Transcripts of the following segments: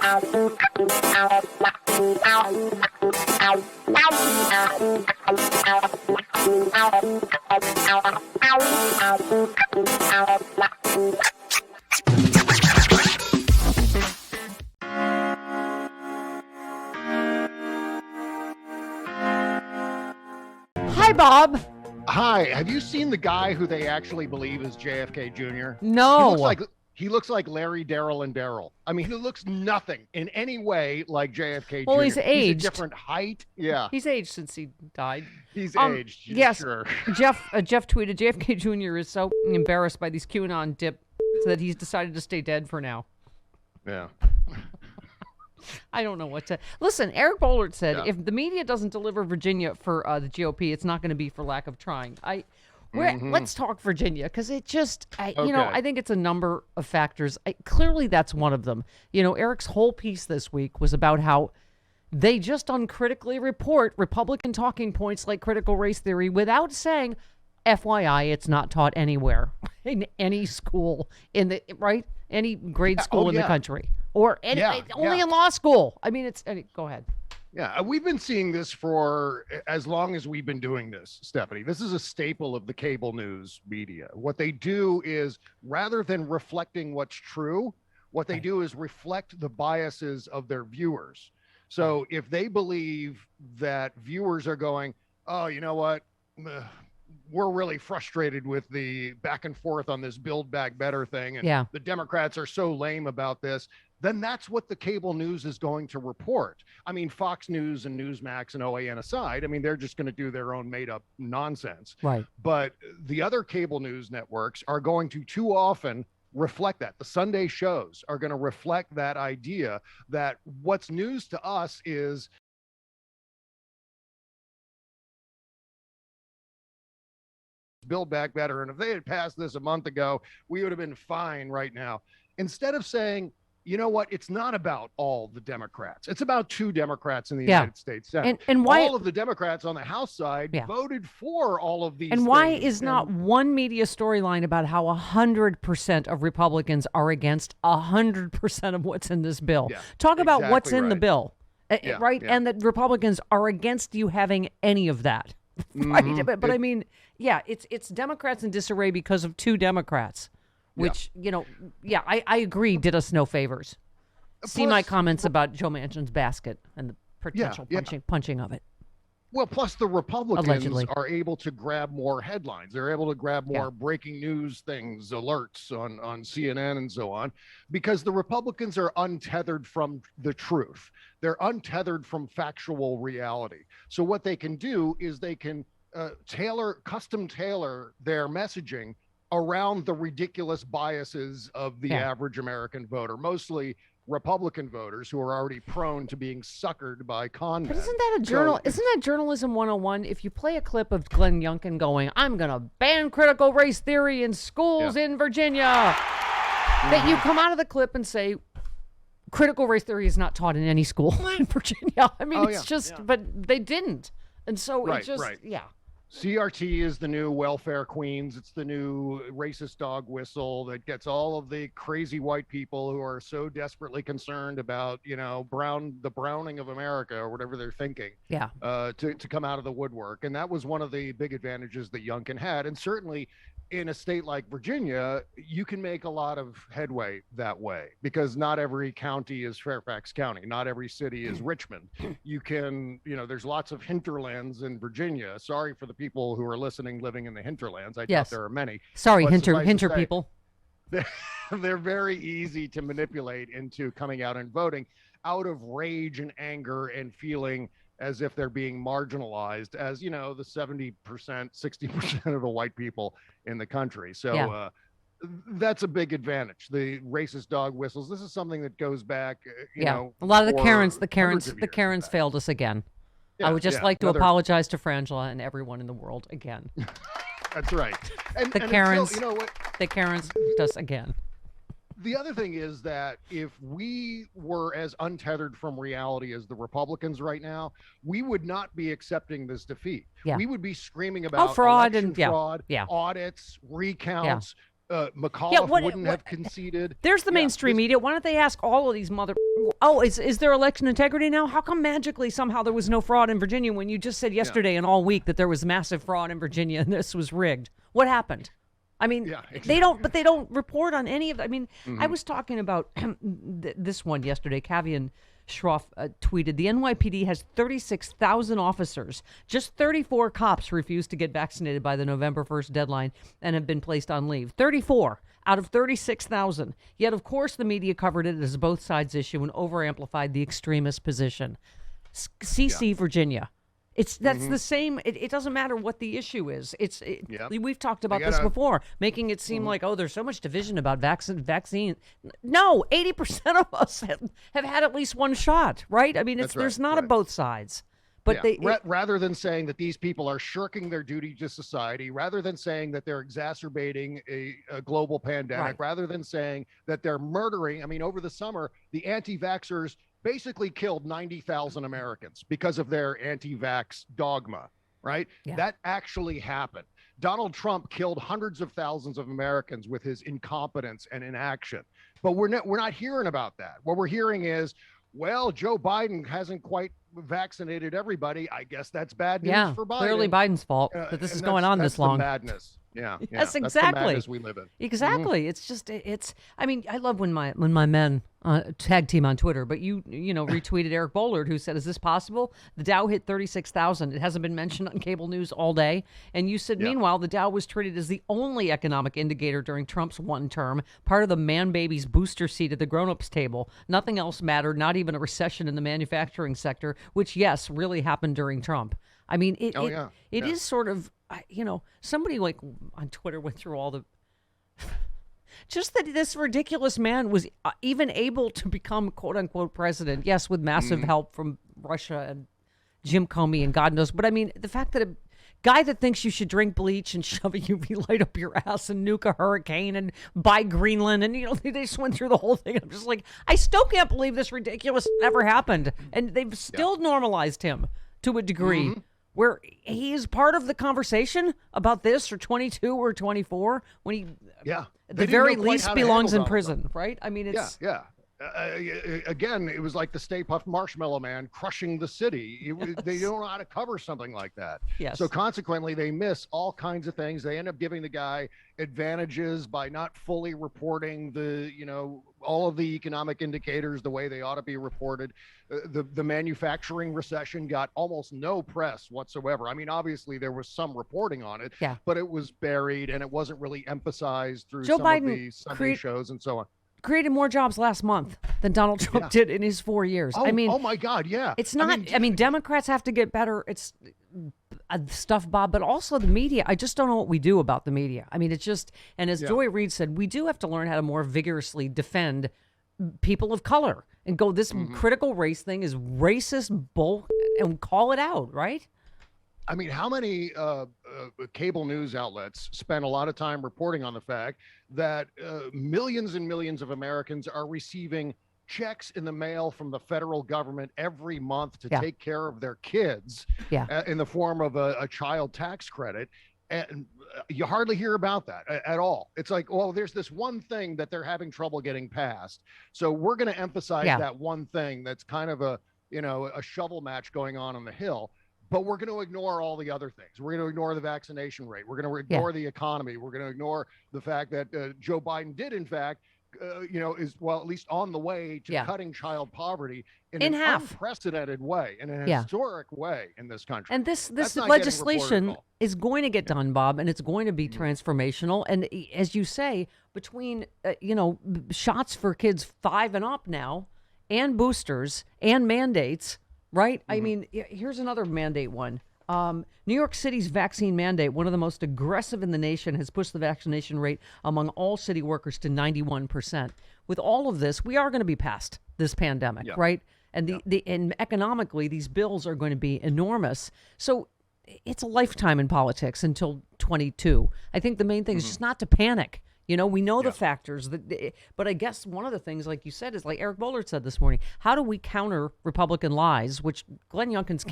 Hi, Bob. Hi. Have you seen the guy who they actually believe is JFK Jr.? No. He looks like Larry, Daryl, and Daryl. I mean, he looks nothing in any way like JFK Jr. Well, he's aged. He's a different height. Yeah. He's aged since he died. He's aged. Yes. Sure. Jeff tweeted, JFK Jr. is so embarrassed by these QAnon dip that he's decided to stay dead for now. Yeah. I don't know what to... Listen, Eric Bollert said, if the media doesn't deliver Virginia for the GOP, it's not going to be for lack of trying. Let's talk Virginia, because it just, I think it's a number of factors. Clearly, that's one of them. Eric's whole piece this week was about how they just uncritically report Republican talking points like critical race theory without saying, FYI, it's not taught anywhere in any school any grade school in the country, or only in law school. I mean, go ahead. Yeah, we've been seeing this for as long as we've been doing this, Stephanie. This is a staple of the cable news media. What they do is, rather than reflecting what's true, what they do is reflect the biases of their viewers. So if they believe that viewers are going, oh, you know what? We're really frustrated with the back and forth on this Build Back Better thing, and the Democrats are so lame about this, then that's what the cable news is going to report. I mean, Fox News and Newsmax and OAN aside, I mean, they're just going to do their own made up nonsense. Right. But the other cable news networks are going to too often reflect that. The Sunday shows are going to reflect that idea that what's news to us is Build Back Better. And if they had passed this a month ago, we would have been fine right now. Instead of saying, you know what, it's not about all the Democrats. It's about 2 Democrats in the United States Senate. And why all of the Democrats on the House side voted for all of these And why is not one media storyline about how 100% of Republicans are against 100% of what's in this bill? Talk about what's in the bill, right? And that Republicans are against you having any of that. Right. But I mean, it's Democrats in disarray because of 2 Democrats, which, I agree, did us no favors. See my comments about Joe Manchin's basket and the potential punching of it. Well, plus the Republicans Allegedly. are able to grab more headlines. They're able to grab more breaking news things, alerts on CNN and so on, because the Republicans are untethered from the truth. They're untethered from factual reality. So what they can do is they can custom tailor their messaging around the ridiculous biases of the average American voter, mostly Republican voters who are already prone to being suckered by con men. But isn't that journalism 101? If you play a clip of Glenn Youngkin going, I'm going to ban critical race theory in schools in Virginia, that you come out of the clip and say, critical race theory is not taught in any school in Virginia. I mean, but they didn't. And so CRT is the new welfare queens. It's the new racist dog whistle that gets all of the crazy white people who are so desperately concerned about, the browning of America or whatever they're thinking, to come out of the woodwork. And that was one of the big advantages that Youngkin had. And certainly in a state like Virginia, you can make a lot of headway that way, because not every county is Fairfax County. Not every city is Richmond. You can, there's lots of hinterlands in Virginia. Sorry for the people who are listening, living in the hinterlands. I doubt there are many. Sorry, hinter people. They're very easy to manipulate into coming out and voting out of rage and anger and feeling as if they're being marginalized as, the 70%, 60% of the white people in the country. So that's a big advantage. The racist dog whistles. This is something that goes back, a lot of the Karens failed us again. I would just like to apologize to Frangela and everyone in the world again. That's right. And the Karens, the Karens us again. The other thing is that if we were as untethered from reality as the Republicans right now, we would not be accepting this defeat. We would be screaming about fraud election fraud, audits, recounts. McAuliffe wouldn't have conceded. There's the mainstream media. Why don't they ask all of these is there election integrity now? How come magically somehow there was no fraud in Virginia when you just said yesterday and all week that there was massive fraud in Virginia and this was rigged? What happened? I mean, they don't report on any of that. I mean, I was talking about this one yesterday. Kavian Schroff tweeted, the NYPD has 36,000 officers. Just 34 cops refused to get vaccinated by the November 1st deadline and have been placed on leave. 34 out of 36,000. Yet, of course, the media covered it as a both sides issue and over-amplified the extremist position. CC Virginia. That's the same. It doesn't matter what the issue is. We've talked about this before, making it seem like, there's so much division about vaccine. No, 80% of us have had at least one shot, right? I mean, there's not a both sides. But rather than saying that these people are shirking their duty to society, rather than saying that they're exacerbating a global pandemic, rather than saying that they're murdering. I mean, over the summer, the anti-vaxxers basically killed 90,000 Americans because of their anti-vax dogma, right? Yeah. That actually happened. Donald Trump killed hundreds of thousands of Americans with his incompetence and inaction. But we're not hearing about that. What we're hearing is, well, Joe Biden hasn't quite vaccinated everybody. I guess that's bad news for Biden. Clearly Biden's fault that this is going on this long. Madness. Yeah. Yes, exactly. That's the madness we live in. Exactly. It's just, I mean, I love when my men tag team on Twitter, but you retweeted Eric Bollard, who said, is this possible? The Dow hit 36,000. It hasn't been mentioned on cable news all day. And you said, meanwhile, the Dow was treated as the only economic indicator during Trump's one term, part of the man baby's booster seat at the grown-ups table. Nothing else mattered, not even a recession in the manufacturing sector, which, yes, really happened during Trump. I mean, it is sort of, somebody like on Twitter went through all the, just that this ridiculous man was even able to become quote unquote president. Yes, with massive help from Russia and Jim Comey and God knows. But I mean, the fact that a guy that thinks you should drink bleach and shove a UV light up your ass and nuke a hurricane and buy Greenland and, they just went through the whole thing. I'm just like, I still can't believe this ridiculous never happened. And they've still normalized him to a degree. Where he is part of the conversation about this, or 22 or 24, when he, at the very least, belongs in prison, right? I mean, it's... Again, it was like the Stay Puft Marshmallow Man crushing the city. They don't know how to cover something like that. Yes. So consequently, they miss all kinds of things. They end up giving the guy advantages by not fully reporting all of the economic indicators the way they ought to be reported. The manufacturing recession got almost no press whatsoever. I mean, obviously there was some reporting on it, but it was buried and it wasn't really emphasized through some of the Sunday shows and so on. Created more jobs last month than Donald Trump did in his 4 years. I mean, oh my God, it's not. I mean, Democrats have to get better. It's stuff, Bob, but also the media. I just don't know what we do about the media. I mean, it's just, and as Joy Reid said, we do have to learn how to more vigorously defend people of color and go, this critical race thing is racist bull, and call it out, right? I mean, how many cable news outlets spend a lot of time reporting on the fact that millions and millions of Americans are receiving checks in the mail from the federal government every month to take care of their kids in the form of a child tax credit. And you hardly hear about that at all. It's like, well, there's this one thing that they're having trouble getting past. So we're going to emphasize that one thing that's kind of a shovel match going on the Hill. But we're going to ignore all the other things. We're going to ignore the vaccination rate. We're going to ignore the economy. We're going to ignore the fact that Joe Biden did, in fact, is, well, at least on the way to cutting child poverty in an unprecedented way, in an historic way in this country. And this legislation is going to get done, Bob, and it's going to be transformational. And as you say, between, shots for kids 5 and up now and boosters and mandates, right? I mean, here's another mandate one. New York City's vaccine mandate, one of the most aggressive in the nation, has pushed the vaccination rate among all city workers to 91%. With all of this, we are going to be past this pandemic, right? And and economically, these bills are going to be enormous. So it's a lifetime in politics until 22. I think the main thing is just not to panic. We know the factors, but I guess one of the things, like you said, is like Eric Bollard said this morning, how do we counter Republican lies, which Glenn Youngkin's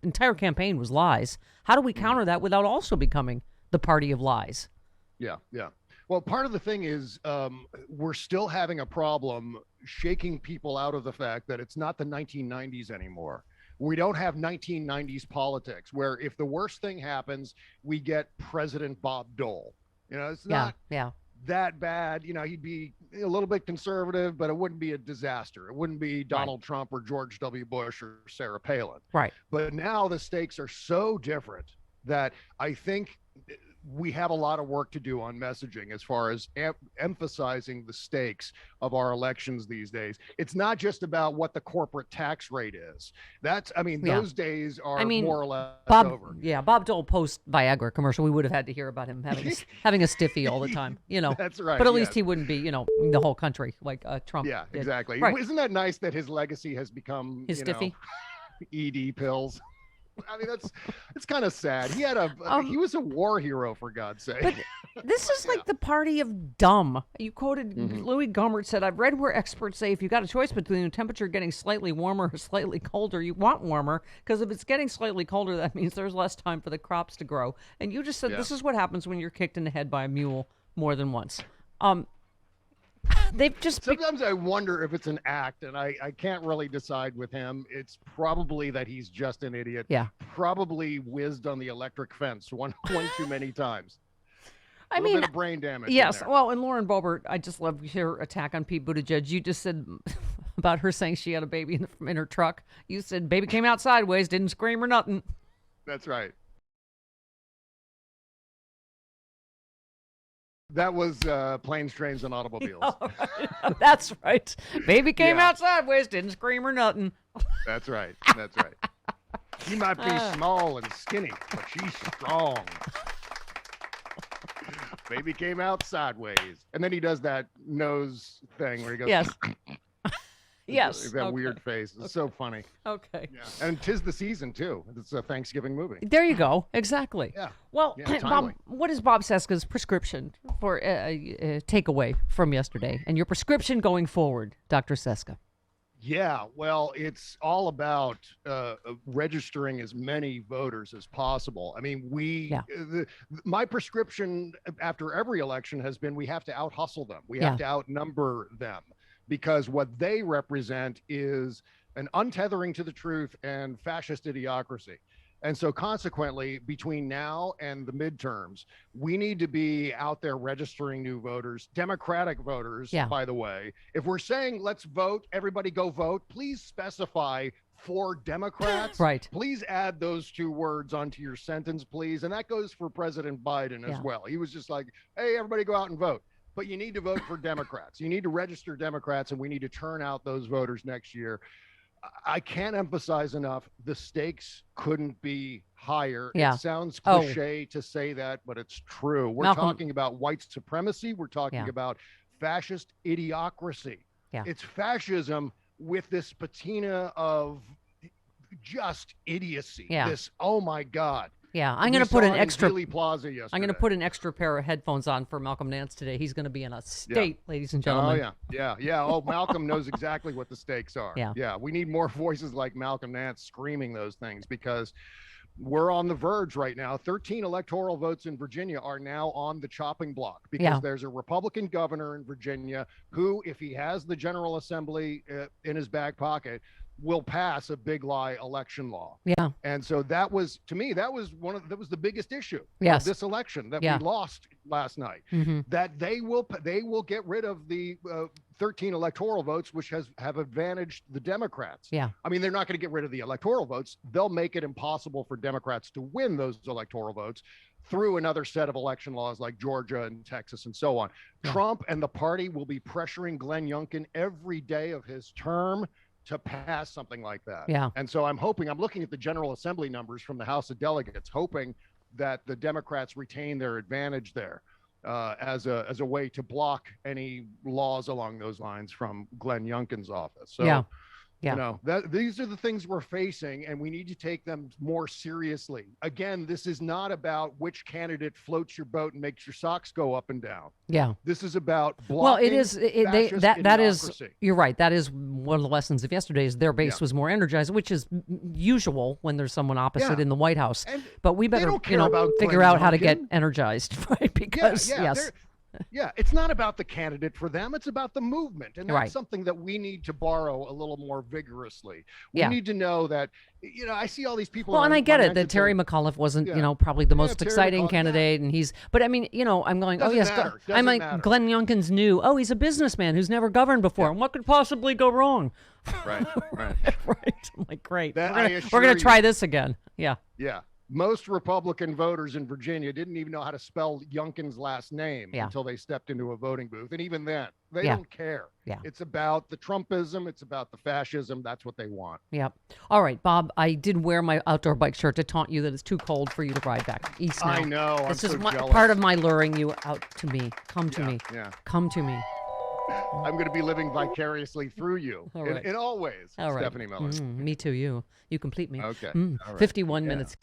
entire campaign was lies. How do we counter that without also becoming the party of lies? Yeah. Well, part of the thing is we're still having a problem shaking people out of the fact that it's not the 1990s anymore. We don't have 1990s politics where if the worst thing happens, we get President Bob Dole. It's not that bad. He'd be a little bit conservative, but it wouldn't be a disaster. It wouldn't be Donald Trump or George W. Bush or Sarah Palin. Right. But now the stakes are so different that I think we have a lot of work to do on messaging as far as emphasizing the stakes of our elections these days. It's not just about what the corporate tax rate is. Those days are more or less over. Yeah, Bob Dole post Viagra commercial. We would have had to hear about him having a stiffy all the time. That's right. But at least he wouldn't be, the whole country like Trump. Yeah, did. exactly. Right. Isn't that nice that his legacy has become his stiffy ED pills? It's kind of sad. He was a war hero, for God's sake. But this is like the party of dumb. You quoted Louis Gohmert said, "I've read where experts say if you got a choice between the temperature getting slightly warmer or slightly colder, you want warmer because if it's getting slightly colder, that means there's less time for the crops to grow." And you just said this is what happens when you're kicked in the head by a mule more than once. They've just sometimes I wonder if it's an act, and I can't really decide with him. It's probably that he's just an idiot. Yeah. Probably whizzed on the electric fence one too many times. A bit of brain damage. Yes. Well, and Lauren Boebert, I just love your attack on Pete Buttigieg. You just said about her saying she had a baby in her truck. You said baby came out sideways, didn't scream or nothing. That's right. That was Planes, Trains, and Automobiles. That's right. Baby came out sideways, didn't scream or nothing. That's right. That's right. She might be small and skinny, but she's strong. Baby came out sideways. And then he does that nose thing where he goes... Yes. Yes. That weird face. It's so funny. Okay. Yeah. And 'tis the season, too. It's a Thanksgiving movie. There you go. Exactly. Yeah. Well, Bob, what is Bob Cesca's prescription for takeaway from yesterday and your prescription going forward, Dr. Cesca? Yeah, well, it's all about registering as many voters as possible. I mean, my prescription after every election has been we have to out-hustle them. We have to outnumber them. Because what they represent is an untethering to the truth and fascist idiocracy. And so consequently, between now and the midterms, we need to be out there registering new voters, Democratic voters, by the way. If we're saying let's vote, everybody go vote, please specify for Democrats. Right. Please add those two words onto your sentence, please. And that goes for President Biden as well. He was just like, hey, everybody go out and vote. But you need to vote for Democrats. You need to register Democrats, and we need to turn out those voters next year. I can't emphasize enough, the stakes couldn't be higher. Yeah. It sounds cliche to say that, but it's true. We're talking about white supremacy. We're talking about fascist idiocracy. Yeah. It's fascism with this patina of just idiocy. Yeah. This, oh my God. Yeah, I'm going to put an extra. I'm going to put an extra pair of headphones on for Malcolm Nance today. He's going to be in a state, ladies and gentlemen. Oh yeah. Oh, Malcolm knows exactly what the stakes are. Yeah. We need more voices like Malcolm Nance screaming those things because we're on the verge right now. 13 electoral votes in Virginia are now on the chopping block because there's a Republican governor in Virginia who, if he has the General Assembly in his back pocket, will pass a big lie election law. Yeah. And so that was, to me, that was the biggest issue of this election that we lost last night. That they will get rid of the 13 electoral votes, which have advantaged the Democrats. Yeah. I mean, they're not going to get rid of the electoral votes. They'll make it impossible for Democrats to win those electoral votes through another set of election laws like Georgia and Texas and so on. Trump and the party will be pressuring Glenn Youngkin every day of his term to pass something like that. Yeah. And so I'm looking at the General Assembly numbers from the House of Delegates, hoping that the Democrats retain their advantage there as a way to block any laws along those lines from Glenn Youngkin's office. So, you know, these are the things we're facing, and we need to take them more seriously. Again, this is not about which candidate floats your boat and makes your socks go up and down. Yeah. This is about blocking. Well, it is. That is. You're right. That is one of the lessons of yesterday's. Their base was more energized, which is usual when there's someone opposite in the White House. But we better, figure out how to get energized, right? Because Yeah, it's not about the candidate for them. It's about the movement. And that's Right. something that we need to borrow a little more vigorously. We Yeah. need to know that, I see all these people. Well, and I get it that mentioned Terry saying, McAuliffe wasn't, Yeah. probably the most Terry exciting McAuliffe, yeah. candidate, and but I mean, I'm going, Doesn't oh yes, matter. I'm Doesn't like matter. Glenn Youngkin's new. Oh, he's a businessman who's never governed before, Yeah. and what could possibly go wrong? Right, right. Right. I'm like, great. That We're I gonna assure you- try this again. Yeah. Yeah. Most Republican voters in Virginia didn't even know how to spell Youngkin's last name Yeah. until they stepped into a voting booth. And even then, they Yeah. don't care. Yeah. It's about the Trumpism. It's about the fascism. That's what they want. Yep. All right, Bob. I did wear my outdoor bike shirt to taunt you that it's too cold for you to ride back east now. I know. This I'm is so jealous. part of my luring you out to me. Come to Yeah, me. yeah. Come to me. I'm going to be living vicariously through you All in, right. in all ways, All right. Stephanie Miller. Me too. You complete me. Okay. All right. 51 Yeah. minutes.